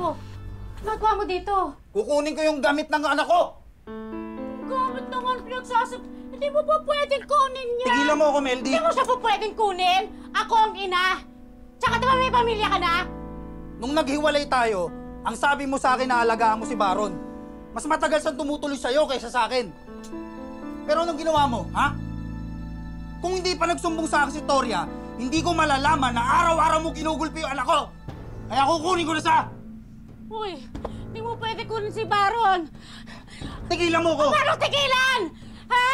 dito? Nagawa mo dito? Kukunin ko yung gamit ng anak ko! Gamit naman pinagsasab... Hindi mo pa pwedeng kunin niya! Tigilan mo ako, Meldy! Hindi mo siya pa pwedeng kunin! Ako ang ina! Tsaka diba may pamilya ka na? Nung naghiwalay tayo, ang sabi mo sa akin na alagaan mo si Baron. Mas matagal siyang tumutuloy sa'yo kaysa sa akin. Pero anong ginawa mo, ha? Kung hindi pa nagsumbong sa akin si Toria, hindi ko malalaman na araw-araw mo ginugulpi yung anak ko! Kaya kukunin ko na siya! Uy, hindi mo pwede kunin si Baron! Tigilan mo ko! Paano tigilan? Ha?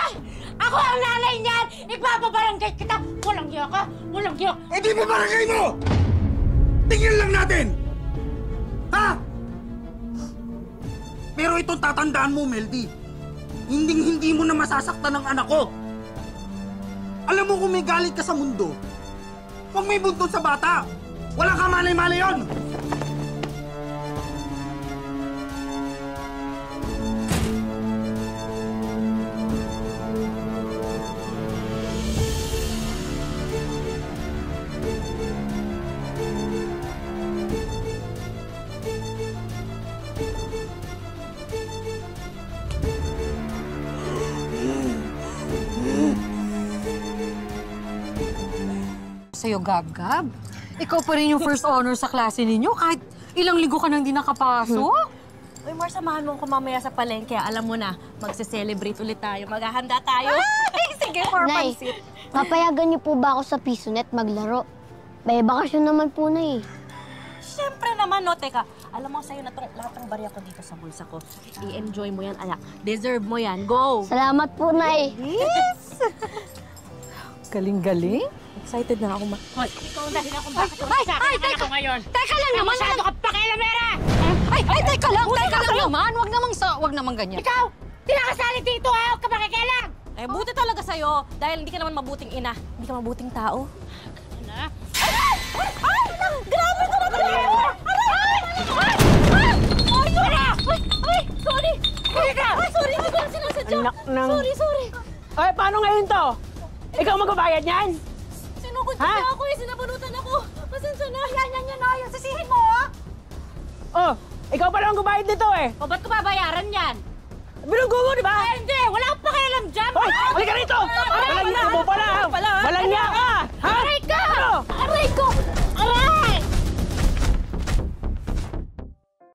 Ako ang nanay niyan! Ipapabarangay kita! Walang giyak ka! Walang giyak! Eh di ba barangay mo? Tingnan lang natin! Ha? Pero itong tatandaan mo, Meldy, hindi mo na masasaktan ng anak ko. Alam mo kung may galit ka sa mundo, huwag may buntun sa bata. Wala ka malay-malay yun! Sa'yo, Gab-Gab. Ikaw pa rin yung first honor sa klase ninyo kahit ilang linggo ka nang di nakapasok. Uy, Mar, samahan mo ko mamaya sa palengke. Alam mo na, magse-celebrate ulit tayo. Maghahanda tayo. Ay, sige, Mar, Nay, pansit. papayagan niyo po ba ako sa Pisonet maglaro? May bakasyon naman po na eh. Siyempre naman, no. Teka, alam mo sa'yo na tong lahat ng barya ko dito sa bulsa ko. I-enjoy mo yan, anak. Deserve mo yan. Go! Salamat po, Nay. Yes! Galing-galing. Excited na ako, Ma. Hoy, ikaw ang dahilan kung bakit wala sa akin ang anak ko ngayon! Teka lang naman! Masyado ka pakialamera! Ay, teka lang naman! Wag namang ganyan. Ikaw! Tinakasali dito ha! Huwag ka pakikialam! Eh, buti talaga sa'yo. Dahil hindi ka naman mabuting ina. Hindi ka mabuting tao. Ano? Ay! Grabe ka na talaga! Ay! Sorry! Ay, sorry! Hindi ko na sinasadya. Anak ng... Sorry! Ay, paano ngayon to? Ikaw magbabayad niyan? Sinugod Ha? niya ako eh. Sinabunutan ako. Pasensya na. Yan na. Yan. Sisihin mo, ha? Oh, ikaw pala ang gubayad nito eh. O ba't ko babayaran yan? Binugo mo, di ba? Ay, hindi! Wala akong pakialam dyan! Hoy, halika rito! Halika mo pala, ha?